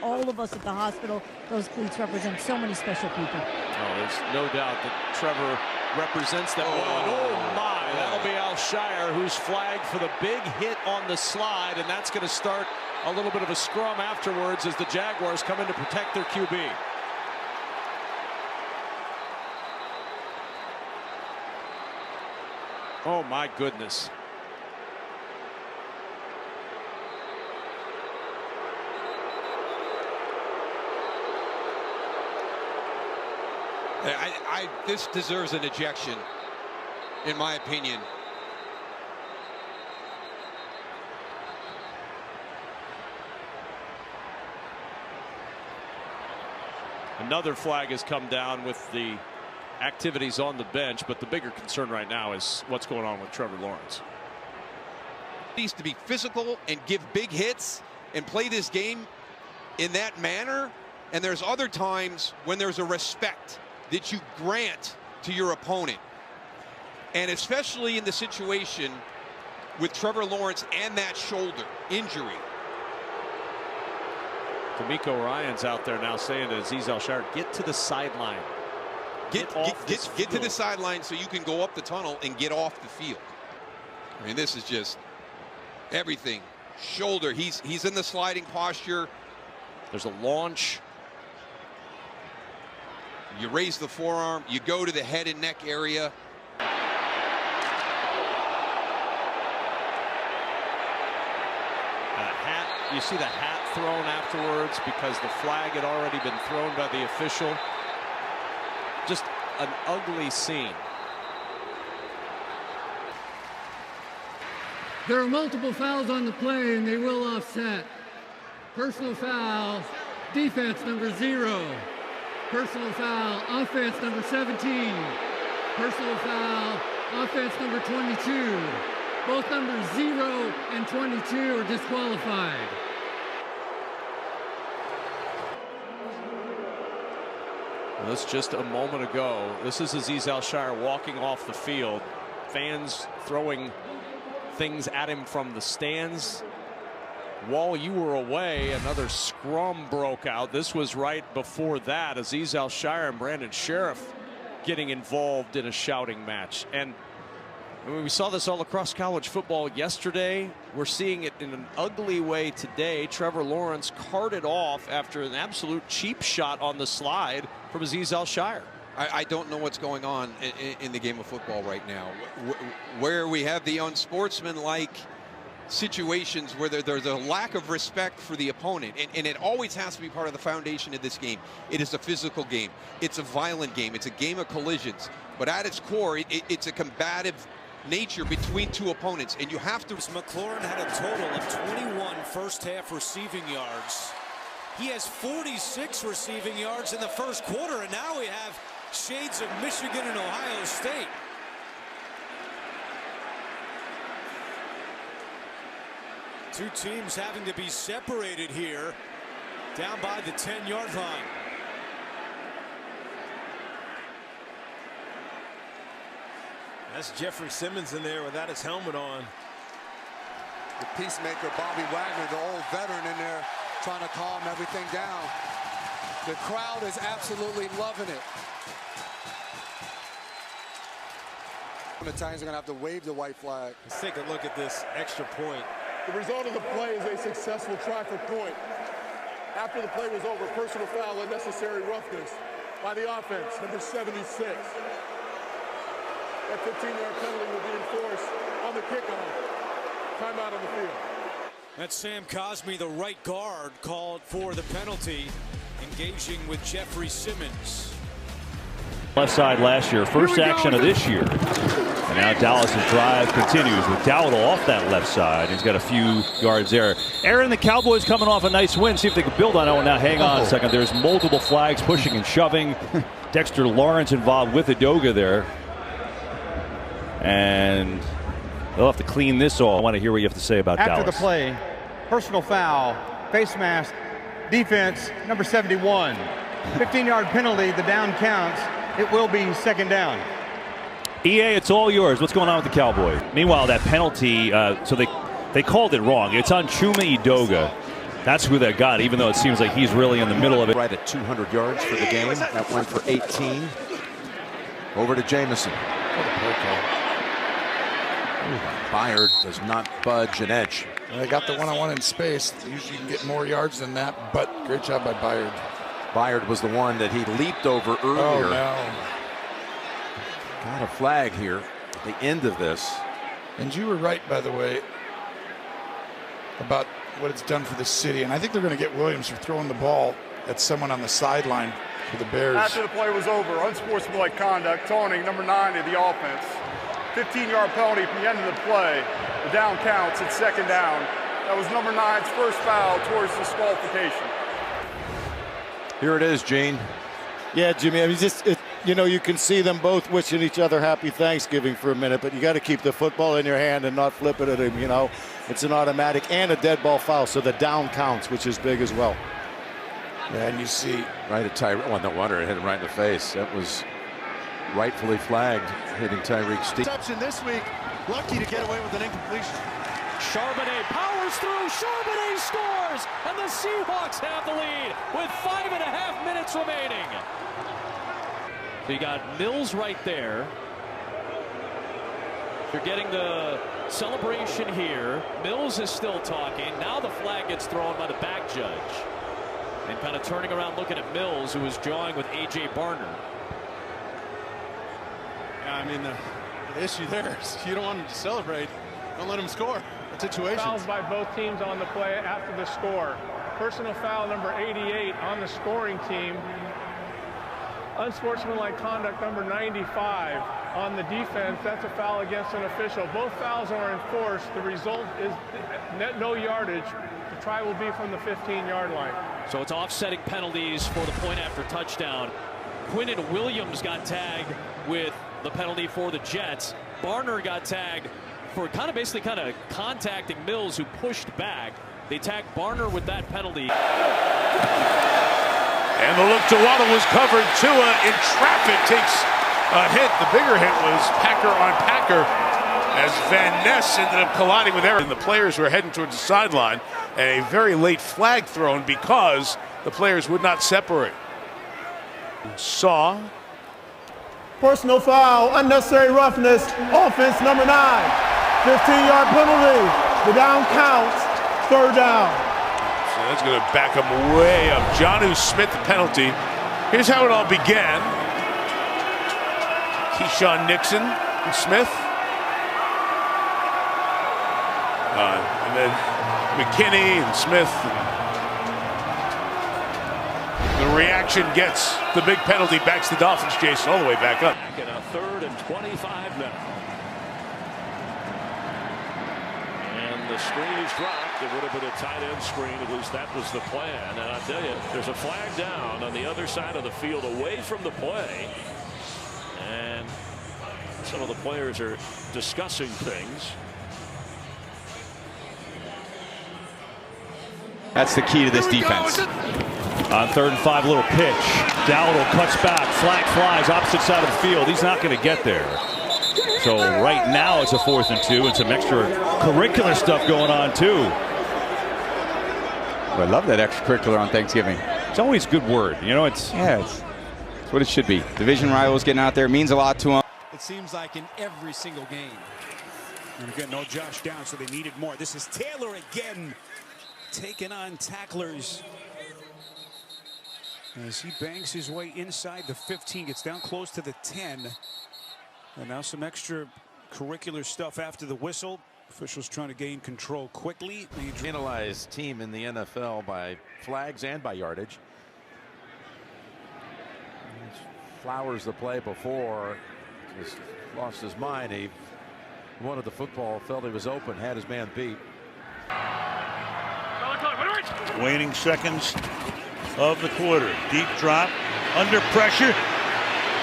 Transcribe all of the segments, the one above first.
All of us at the hospital, those cleats represent so many special people. Oh, there's no doubt that Trevor represents them well. And oh my, that'll be Al Shire, who's flagged for the big hit on the slide, and that's going to start a little bit of a scrum afterwards as the Jaguars come in to protect their QB. Oh my goodness. This deserves an ejection, in my opinion. Another flag has come down with the activities on the bench, but the bigger concern right now is what's going on with Trevor Lawrence. He needs to be physical and give big hits and play this game in that manner. And there's other times when there's a respect that you grant to your opponent. And especially in the situation with Trevor Lawrence and that shoulder injury. D'Amico Ryan's out there now saying to Azeez Al-Shaair, get to the sideline. Get to the sideline so you can go up the tunnel and get off the field. I mean, this is just everything. Shoulder, he's in the sliding posture. There's a launch. You raise the forearm, you go to the head and neck area. You see the hat thrown afterwards because the flag had already been thrown by the official. Just an ugly scene. There are multiple fouls on the play and they will offset. Personal foul, defense number 0. Personal foul, offense number 17. Personal foul, offense number 22. Both numbers 0 and 22 are disqualified. Well, that's just a moment ago. This is Azeez Al-Shaair walking off the field. Fans throwing things at him from the stands. While you were away, another scrum broke out. This was right before that. Azeez Al-Shaair and Brandon Sheriff getting involved in a shouting match. And I mean, we saw this all across college football yesterday. We're seeing it in an ugly way today. Trevor Lawrence carted off after an absolute cheap shot on the slide from Azeez Al-Shaair. I don't know what's going on in the game of football right now, where we have the unsportsmanlike situations where there's a lack of respect for the opponent, and it always has to be part of the foundation of this game. It is a physical game. It's a violent game. It's a game of collisions. But at its core, it's a combative nature between two opponents, and you have to. McLaurin had a total of 21 first-half receiving yards. He has 46 receiving yards in the first quarter, and now we have shades of Michigan and Ohio State. Two teams having to be separated here, down by the 10-yard line. That's Jeffrey Simmons in there without his helmet on. The peacemaker, Bobby Wagner, the old veteran in there, trying to calm everything down. The crowd is absolutely loving it. The Titans are going to have to wave the white flag. Let's take a look at this extra point. The result of the play is a successful try for point. After the play was over, personal foul, unnecessary roughness by the offense, number 76. That 15-yard penalty will be enforced on the kickoff. Timeout on the field. That's Sam Cosmi, the right guard, called for the penalty, engaging with Jeffrey Simmons. Left side last year, first action of this year. And now Dallas's drive continues with Dowdle off that left side. He's got a few yards there. Aaron, the Cowboys coming off a nice win. See if they can build on it. Now, hang on a second. There's multiple flags pushing and shoving. Dexter Lawrence involved with Udoga there. And they'll have to clean this all. I want to hear what you have to say about Dallas. After the play, personal foul, face mask, defense, number 71. 15-yard penalty, the down counts. It will be second down. EA, it's all yours. What's going on with the Cowboys? Meanwhile, that penalty, so they called it wrong. It's on Chuma Udoga. That's who they got, even though it seems like he's really in the middle of it. Right at 200 yards for the game. That went for 18. Over to Jamison. Byard does not budge an edge. They got the one-on-one in space. Usually you can get more yards than that, but great job by Byard. Byard was the one that he leaped over earlier. Oh, no. Got a flag here at the end of this. And you were right, by the way, about what it's done for the city. And I think they're going to get Williams for throwing the ball at someone on the sideline for the Bears. After the play was over, unsportsmanlike conduct, taunting number 9 of the offense. 15-yard penalty from the end of the play. The down counts. It's second down. That was number 9's first foul towards disqualification. Here it is, Gene. Yeah, Jimmy. I mean, you know, you can see them both wishing each other happy Thanksgiving for a minute, but you got to keep the football in your hand and not flip it at him. You know, it's an automatic and a dead ball foul, so the down counts, which is big as well. Yeah, and you see right at Tyreek. Well, no wonder it hit him right in the face. That was rightfully flagged, hitting Tyreek Steve. Reception this week, lucky to get away with an incompletion. Charbonnet powers through, Charbonnet scores, and the Seahawks have the lead with 5.5 minutes remaining. So you got Mills right there. You're getting the celebration here. Mills is still talking. Now the flag gets thrown by the back judge. And kind of turning around looking at Mills, who was jawing with A.J. Barner. Yeah, I mean, the issue there is you don't want him to celebrate. Don't let him score. Situation. Fouls by both teams on the play after the score. Personal foul number 88 on the scoring team. Unsportsmanlike conduct number 95 on the defense. That's a foul against an official. Both fouls are enforced. The result is net no yardage. The try will be from the 15-yard line. So it's offsetting penalties for the point after touchdown. Quinnen Williams got tagged with the penalty for the Jets. Barner got tagged for basically contacting Mills, who pushed back. They tagged Barner with that penalty. And the look to Waddle was covered. Tua in traffic takes a hit. The bigger hit was Packer on Packer as Van Ness ended up colliding with Aaron. And the players were heading towards the sideline, and a very late flag thrown because the players would not separate. Saw. Personal foul, unnecessary roughness, offense number 9. 15-yard penalty. The down counts. Third down. So that's going to back him way up. Jonnu Smith, the penalty. Here's how it all began. Keyshawn Nixon and Smith. And then McKinney and Smith. The reaction gets the big penalty, backs the Dolphins, Jason, all the way back up. Back in a 3rd and 25 now. And the screen is dropped. It would have been a tight end screen. At least that was the plan. And I tell you, there's a flag down on the other side of the field away from the play. And some of the players are discussing things. That's the key to this defense. On 3rd and 5, little pitch. Dowdle cuts back. Flag flies opposite side of the field. He's not going to get there. So right now it's a 4th and 2 and some extra curricular stuff going on too. I love that extracurricular on Thanksgiving. It's always a good word. You know, it's what it should be. Division rivals getting out there means a lot to them. It seems like in every single game. And again, no Josh down, so they needed more. This is Taylor again, taking on tacklers as he bangs his way inside the 15, gets down close to the 10. And now some extra curricular stuff after the whistle. Officials trying to gain control quickly. Analyzed team in the NFL by flags and by yardage. Flowers the play before, just lost his mind. He wanted the football, felt he was open, had his man beat. Waning seconds of the quarter. Deep drop, under pressure,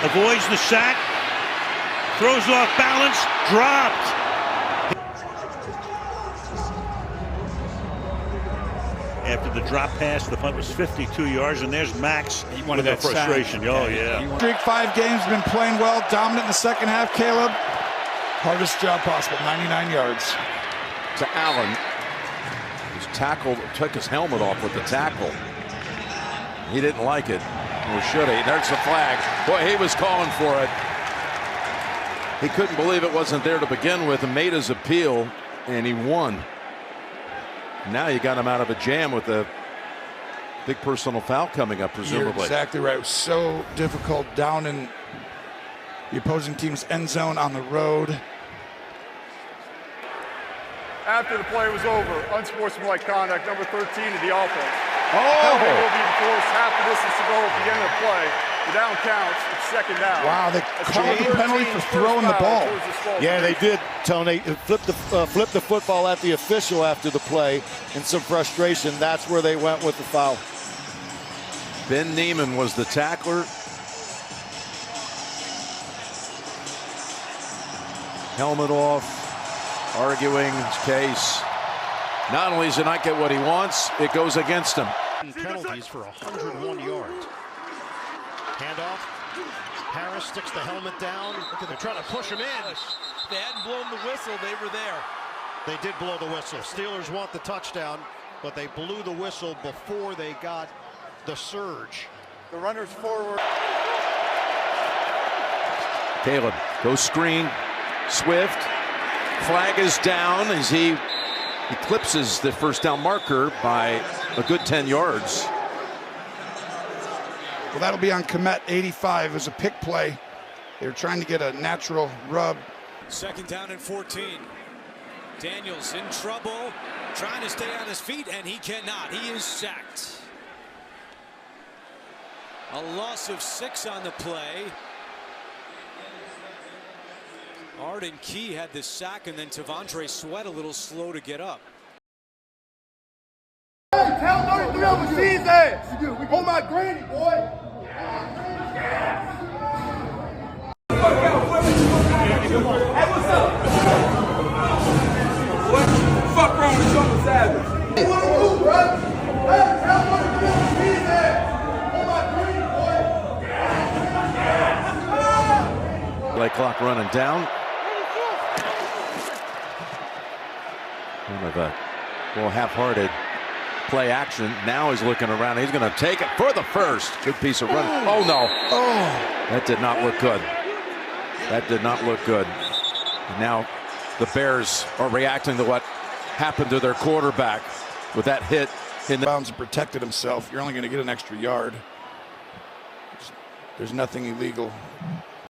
avoids the sack, throws off balance, dropped. After the drop pass, the punt was 52 yards, and there's Max with that frustration. Oh, yeah. Streak 5 games, been playing well, dominant in the second half, Caleb. Hardest job possible, 99 yards. To Allen. He's tackle, took his helmet off with the tackle. He didn't like it, or should he? There's the flag. Boy, he was calling for it. He couldn't believe it wasn't there to begin with and made his appeal, and he won. Now you got him out of a jam with a big personal foul coming up, presumably. You're exactly right. It was so difficult down in the opposing team's end zone on the road. After the play was over, unsportsmanlike conduct, number 13 of the offense. Oh! Penalty will be enforced half the distance to go at the end of the play. The down counts. It's second down. Wow, they called the penalty for throwing the ball. Yeah, they did, Tony. Flipped the football at the official after the play in some frustration. That's where they went with the foul. Ben Neiman was the tackler. Helmet off, arguing his case. Not only does he not get what he wants, it goes against him. Penalties for 101 yards. Handoff. Harris sticks the helmet down. They're trying to push him in. If they hadn't blown the whistle, they were there. They did blow the whistle. Steelers want the touchdown, but they blew the whistle before they got the surge. The runner's forward. Caleb goes screen. Swift. Flag is down as he eclipses the first down marker by a good 10 yards. Well, that'll be on Komet 85. It was a pick play. They were trying to get a natural rub. Second down and 14. Daniels in trouble, trying to stay on his feet, and he cannot. He is sacked. A loss of 6 on the play. Arden Key had the sack, and then Tavondre Sweat a little slow to get up. Hey, tell 33 on Machine's ass. Oh, my granny, boy. Hey, what's up? What the fuck wrong with Summer Savage? Hey, what do you do, bro? Hey, tell 33 on Machine's ass. Oh, my granny, boy. Play clock running down. Kind of a little half-hearted play action. Now he's looking around. He's going to take it for the first. Good piece of run. Oh, no. Oh, that did not look good. That did not look good. And now the Bears are reacting to what happened to their quarterback with that hit in the bounds and protected himself. You're only going to get an extra yard. There's nothing illegal